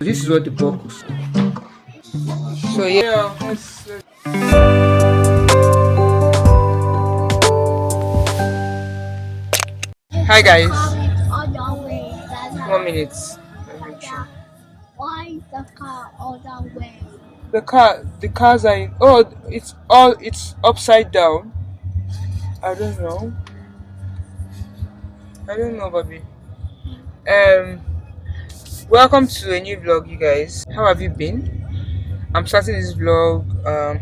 This is what the box. So yeah, hi guys. On your way. 1 minute. Why is the car on the way? The cars are in. Oh, it's upside down. I don't know. I don't know, Bobby. Um, welcome to a new vlog, you guys. How have you been? I'm starting this vlog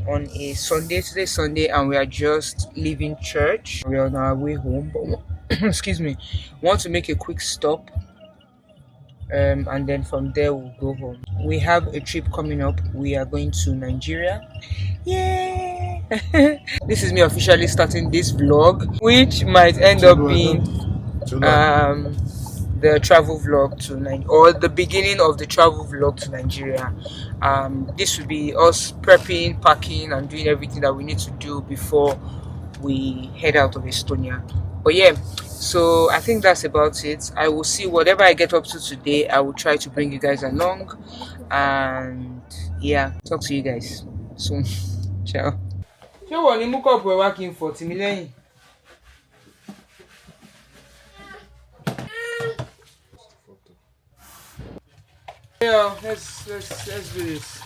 on a Sunday. Today's Sunday, and we are just leaving church. We're on our way home, but excuse me, want to make a quick stop, and then from there we'll go home. We have a trip coming up. We are going to Nigeria. Yeah. This is me officially starting this vlog, which might end up being the travel vlog to Nigeria, or the beginning of the travel vlog to Nigeria. This will be us prepping, packing, and doing everything that we need to do before we head out of Estonia. But yeah, so I think that's about it. I will see whatever I get up to today. I will try to bring you guys along, and yeah, talk to you guys soon. Ciao. Ṣé wọ́n ní mú kọ́ọ̀pù ẹ̀ wá kí n fọ̀ tì mí lẹ́yìn? Yeah, let's do this.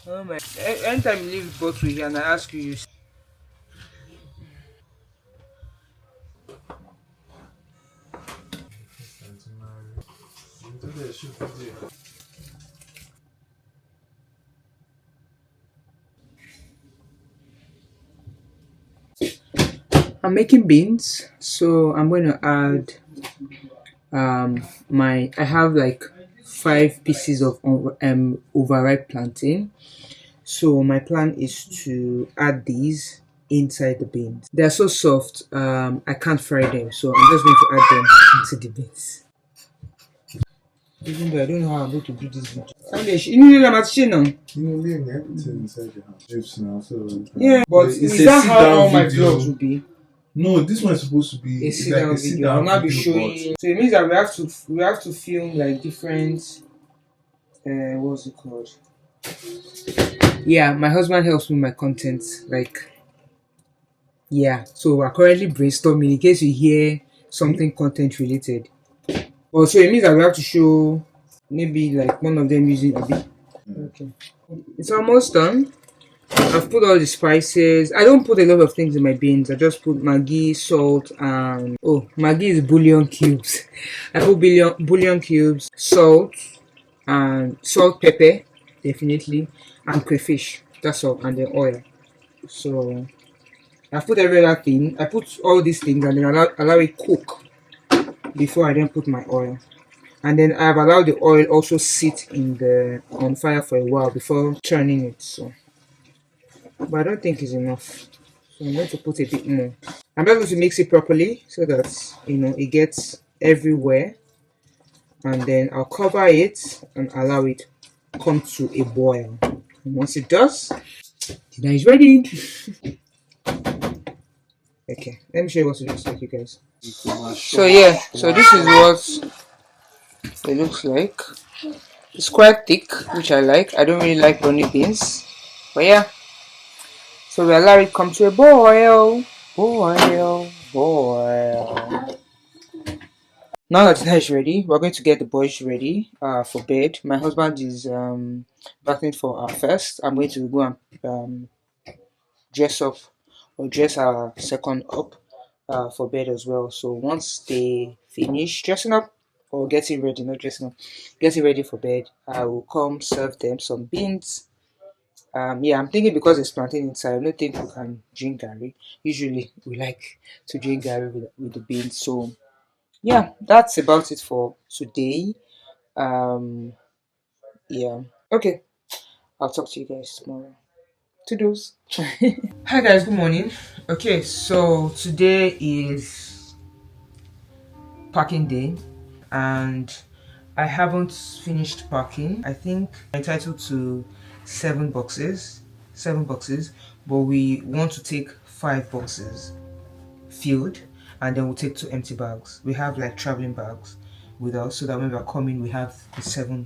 Oh my! Anytime you leave the bottle here and I ask you, I'm making beans, so I'm going to add I have like 5 pieces of overripe plantain. So my plan is to add these inside the beans. They're so soft, I can't fry them, so I'm just going to add them into the beans. Even though I don't know how I'm going to do this video. Yeah, but is that how all my vlogs will be? No, this one is supposed to be a sit down video. I'll not be showing. So it means that we have to film like different. What's it called? Yeah, my husband helps me with my content. Like, yeah. So we're currently brainstorming in case you hear something content related. Well, so it means that we have to show maybe like one of them using a bit. Okay, it's almost done. I've put all the spices. I don't put a lot of things in my beans. I just put Maggi, salt, and Maggi is bouillon cubes. I put bouillon cubes, salt, and salt, pepper, definitely, and crayfish. That's all, and then oil. So I put every other thing. I put all these things and then allow it cook before I then put my oil. And then I've allowed the oil also sit on fire for a while before churning it. So. But I don't think it's enough, so I'm going to put a bit more. I'm just going to mix it properly so that it gets everywhere, and then I'll cover it and allow it come to a boil. And once it does, dinner is ready. Okay, let me show you what it looks like, you guys. So yeah, so this is what it looks like. It's quite thick, which I like. I don't really like runny beans, but yeah. So we allow it come to a boil. Now that dinner is ready, we're going to get the boys ready for bed. My husband is bathing for our first. I'm going to go and dress up or dress our second up for bed as well. So once they finish dressing up or getting ready, not dressing up, getting ready for bed, I will come serve them some beans. Yeah, I'm thinking because there's plantain inside, I don't think we can drink garri. Usually we like to drink garri with the beans. So yeah, that's about it for today. Yeah, okay, I'll talk to you guys tomorrow. Toodles. Hi guys, good morning. Okay, so today is packing day, and I haven't finished packing. I think I'm entitled to 7 boxes, but we want to take 5 boxes filled, and then we'll take 2 empty bags. We have like traveling bags, with us, so that when we're coming, we have the 7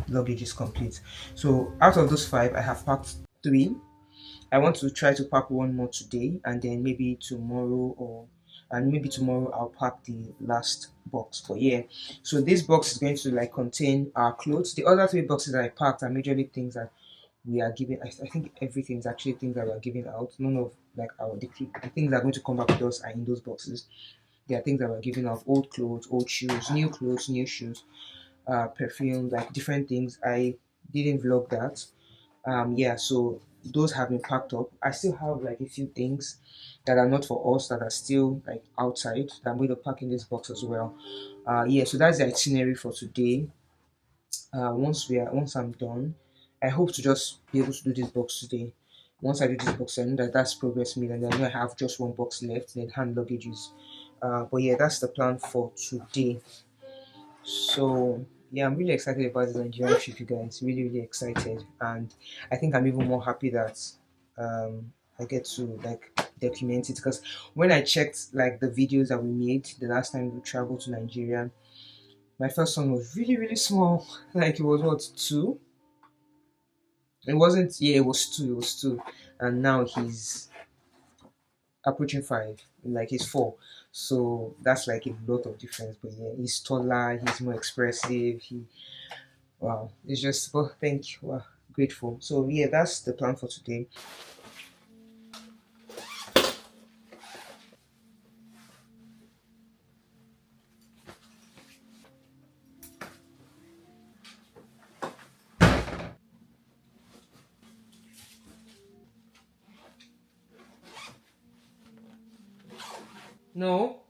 luggages complete. So out of those 5, I have packed 3. I want to try to pack one more today, and then maybe tomorrow, and maybe tomorrow I'll pack the last box. But yeah, so this box is going to like contain our clothes. The other 3 boxes that I packed are majorly things that we are giving. I think everything is actually things that we are giving out. None of like the things that are going to come back with us are in those boxes. There are things that we're giving out: old clothes, old shoes, new shoes, perfume, like different things. I didn't vlog that. Yeah, so those have been packed up. I still have like a few things that are not for us that are still like outside that I'm going to pack in this box as well. Yeah, so that's the itinerary for today. Once I'm done, I hope to just be able to do this box today. Once I do this box, I know that that's progress made, and then I know I have just one box left, then hand luggages. But yeah, that's the plan for today. So yeah, I'm really excited about the Nigerian trip, you guys. Really, really excited, and I think I'm even more happy that I get to like document it, because when I checked like the videos that we made the last time we traveled to Nigeria, my first son was really, really small. Like it was what, 2? It wasn't. Yeah, it was 2. It was 2, and now he's approaching 5. Like he's 4. So that's like a lot of difference. But yeah, he's taller. He's more expressive. Wow, it's just, well, thank you. Wow, grateful. So yeah, that's the plan for today. No.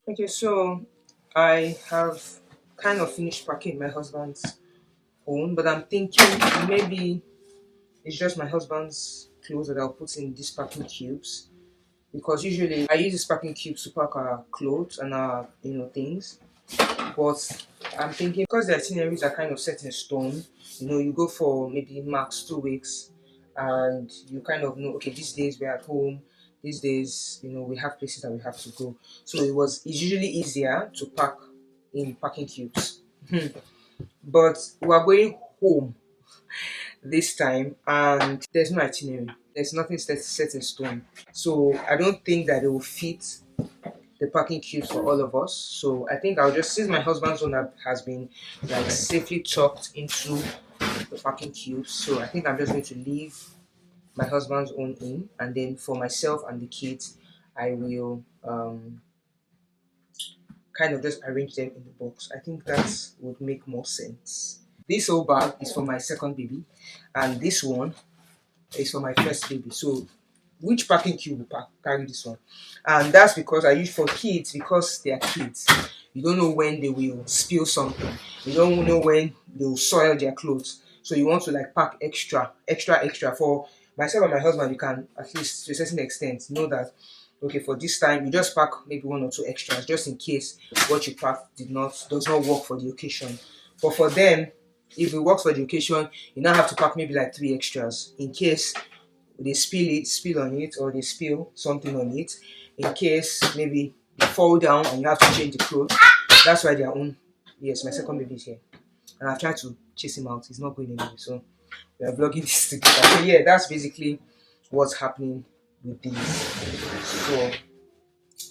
Okay, so I have kind of finished packing my husband's own, but I'm thinking maybe it's just my husband's clothes that I'll put in these packing cubes, because usually I use these packing cubes to pack our clothes and our things. But I'm thinking, because the itineraries are kind of set in stone, you go for maybe max 2 weeks, and you kind of know, okay, these days we're at home, these days, we have places that we have to go. So it's usually easier to pack in packing cubes. But we're going home this time, and there's no itinerary. There's nothing set in stone. So I don't think that it will fit the packing cubes for all of us. So I think I'll just, since my husband's one has been like safely tucked into the packing cubes, so I think I'm just going to leave my husband's own in, and then for myself and the kids, I will kind of just arrange them in the box. I think that would make more sense. This whole bag is for my second baby, and this one is for my first baby. So which packing cube will carry this one? And that's because I use for kids, because they are kids. You don't know when they will spill something. You don't know when they will soil their clothes. So you want to like pack extra. For myself and my husband, you can, at least to a certain extent, know that okay, for this time you just pack maybe 1 or 2 extras, just in case what you packed does not work for the occasion. But for them, if it works for the occasion, you now have to pack maybe like 3 extras in case they spill on it, or they spill something on it, in case maybe they fall down and you have to change the clothes. That's why their own. Yes, my second baby is here, and I've tried to chase him out. He's not going anywhere, so we are vlogging this together. So yeah, that's basically what's happening with these. So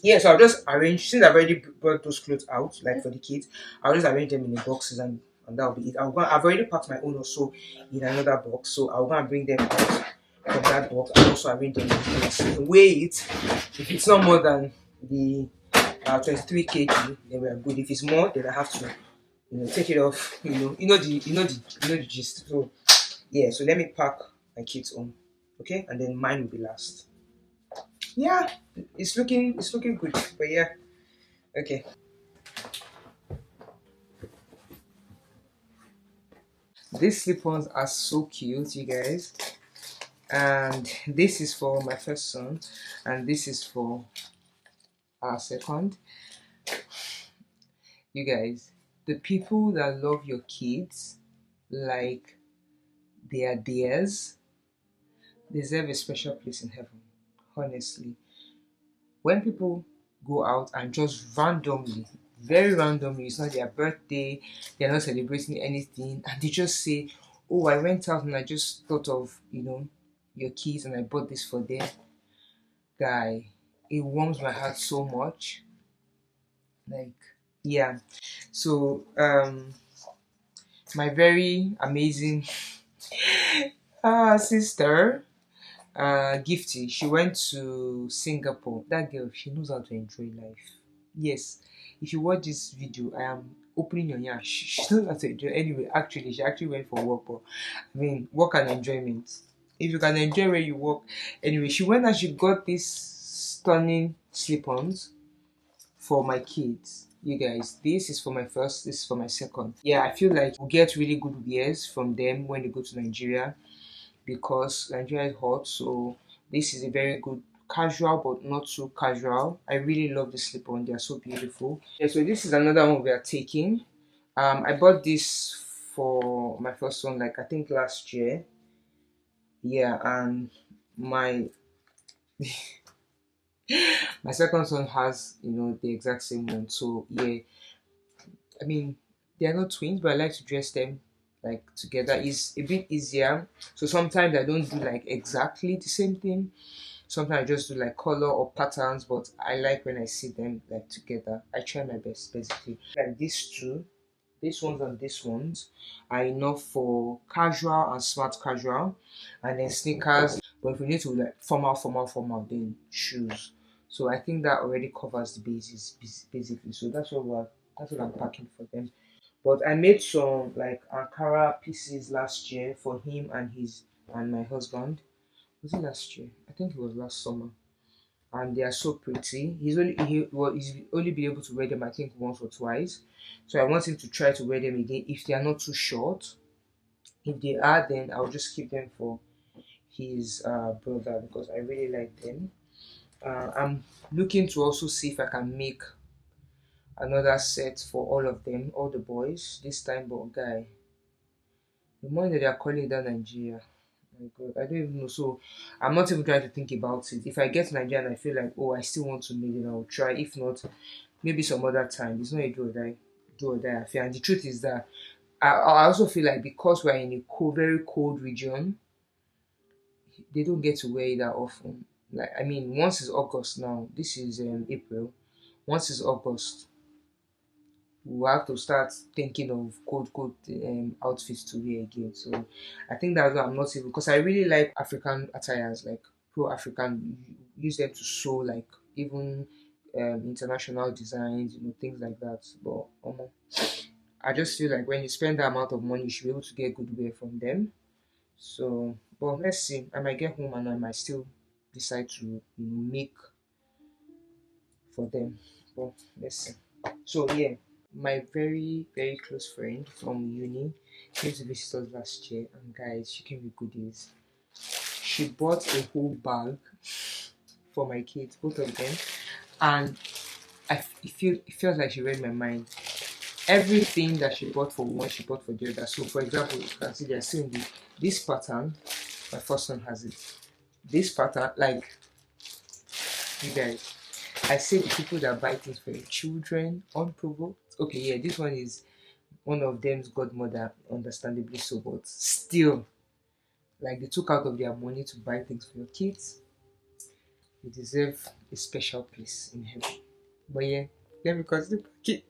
yeah, so I'll just arrange, since I've already brought those clothes out, like for the kids, I'll just arrange them in the boxes, and that'll be it. I've already packed my own also in another box, so I'll go and bring them out from that box and also arrange them in the box. Weigh it. If it's not more than the 23 kg, then we are good. If it's more, then I have to take it off. The gist. So yeah, so let me pack my kids on, okay, and then mine will be last. Yeah, it's looking good, but yeah, okay. These slip-ons are so cute, you guys. And this is for my first son, and this is for our second. You guys, the people that love your kids like they are theirs, They deserve a special place in heaven. Honestly, when people go out and just randomly, very randomly, it's not their birthday, they're not celebrating anything, and they just say, "Oh, I went out and I just thought of your kids and I bought this for them." Guy, it warms my heart so much. Like, yeah. So, my very amazing sister, Gifty, she went to Singapore. That girl, she knows how to enjoy life. Yes, if you watch this video, I am opening your ear. She knows how to enjoy. Anyway, actually, she actually went for work, but I mean, work and enjoyment. If you can enjoy where you work, anyway, she went and she got these stunning slip-ons for my kids. You guys, this is for my first, this is for my second. Yeah, I feel like we'll get really good wears from them when they go to Nigeria because Nigeria is hot. So this is a very good casual but not so casual. I really love the slip on, they are so beautiful. Yeah, so this is another one we are taking. I bought this for my first one, like I think last year. Yeah, and my my second son has the exact same one. So yeah, I mean, they are not twins, but I like to dress them like together. It's a bit easier. So sometimes I don't do like exactly the same thing. Sometimes I just do like color or patterns, but I like when I see them like together. I try my best basically. Like these two, these ones and these ones are enough for casual and smart casual, and then sneakers. But if we need to like formal, then shoes. So I think that already covers the basis basically. So that's what I'm packing for them. But I made some like Ankara pieces last year for him and his and my husband. Was it last year? I think it was last summer. And they are so pretty. He's only been able to wear them I think once or twice. So I want him to try to wear them again if they are not too short. If they are, then I'll just keep them for his brother because I really like them. I'm looking to also see if I can make another set for all of them, all the boys. This time, but guy, the money that they are calling that Nigeria. My God, I don't even know. So I'm not even trying to think about it. If I get to Nigeria and I feel like, oh, I still want to make it, I'll try. If not, maybe some other time. It's not a do or die affair. And the truth is that I also feel like because we're in a cold, very cold region, they don't get to wear it that often. Like I mean, once it's August now. This is April. Once it's August, we'll have to start thinking of cold outfits to wear again. So I think that's why I'm not even because I really like African attires, like pro African. Use them to show like even international designs, things like that. But I just feel like when you spend that amount of money, you should be able to get good wear from them. So, but let's see. I might get home and I might still decide to make for them. But let's see. So yeah, my very very close friend from uni came to visit us last year, and guys, she came with goodies. She bought a whole bag for my kids, both of them, and it feels like she read my mind. Everything that she bought for one, she bought for the other. So, for example, you can see they're seeing this pattern. My first one has it. This pattern, like you guys, I say the people that buy things for your children unprovoked. Okay, yeah, this one is one of them's godmother, understandably so, but still, like they took out of their money to buy things for your kids. You deserve a special place in heaven. But yeah, let me continue. Okay.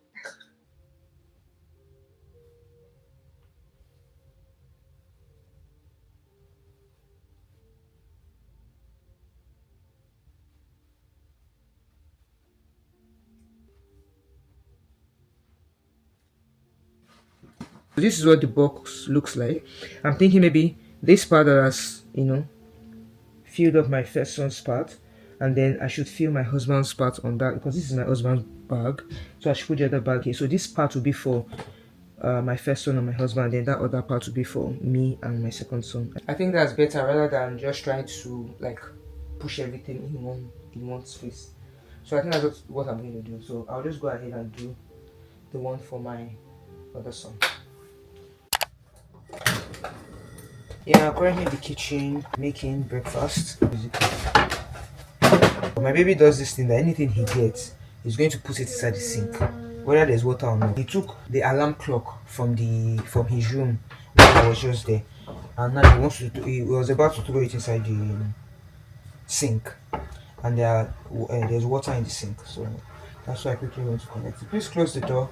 So this is what the box looks like. I'm thinking maybe this part that has, filled up my first son's part, and then I should fill my husband's part on that because this is my husband's bag. So I should put the other bag here. So this part will be for my first son and my husband, then that other part will be for me and my second son. I think that's better rather than just trying to like push everything in one space. So I think that's what I'm going to do. So I'll just go ahead and do the one for my other son. Yeah, currently in the kitchen making breakfast. My baby does this thing that anything he gets, he's going to put it inside the sink, whether there's water or not. He took the alarm clock from his room when I was just there, and now he was about to throw it inside the sink, and there's water in the sink, so that's why I quickly went to connect it. Please close the door.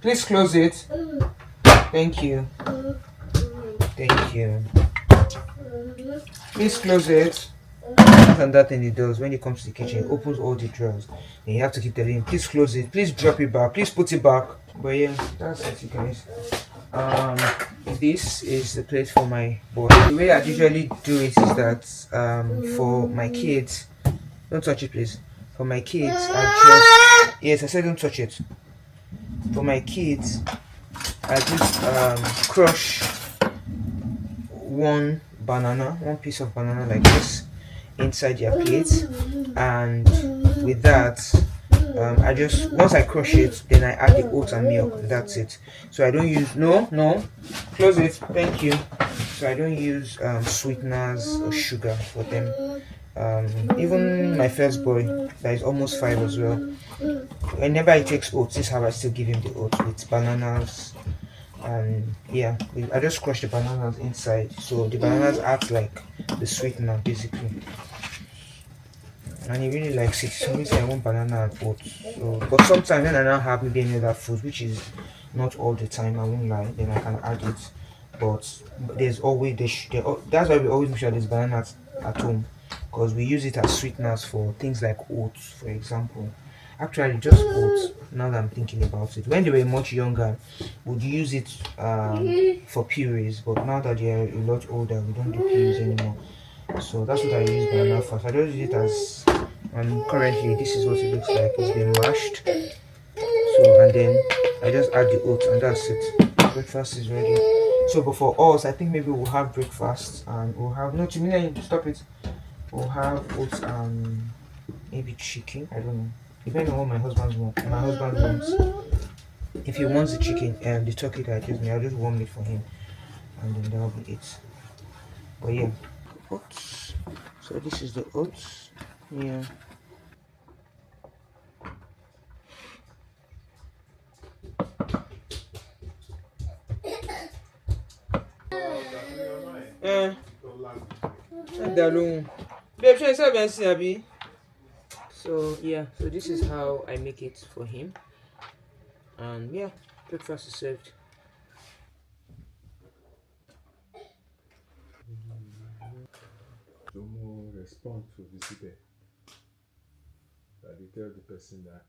Please close it. Thank you. Thank you. Please close it. And that thing he does when he comes to the kitchen, he opens all the drawers. And you have to keep telling him, please close it, please drop it back, please put it back. But yeah, that's it, you guys. Um, this is the place for my boy. The way I usually do it is that for my kids, don't touch it, please. For my kids, I just yes, I said don't touch it. For my kids, I just crush one piece of banana like this inside their plate, and with that I just once I crush it, then I add the oats and milk. That's it. So I don't use no close it, thank you. So I don't use sweeteners or sugar for them. Even my first boy that is almost 5 as well, whenever he takes oats, this is how I still give him the oats with bananas. And yeah, I just crush the bananas inside, so the bananas act like the sweetener basically, and he really likes it. So I want banana and oats. So, but sometimes when I now have maybe any other food, which is not all the time, I won't lie, then I can add it. But there's always that's why we always make sure there's bananas at home, because we use it as sweeteners for things like oats, for example. Actually, just oats. Now that I'm thinking about it, when they were much younger, would use it for purees, but now that they're a lot older, we don't do purees anymore. So that's what I use banana for. So I just use it as currently this is what it looks like. It's been mashed. So and then I just add the oats and that's it. Breakfast is ready. So but for us, I think maybe we'll have breakfast and we'll have no Chimina, stop it. We'll have oats and maybe chicken. I don't know. Depending on what my husband wants. If he wants the chicken and the turkey that I gives me, I'll just warm it for him and then that'll be it. But yeah. Oats. So this is the oats. Yeah. Eh. Babe, so yeah, so this is how I make it for him. And yeah, breakfast is served. So more respond to visitor. That they tell the person that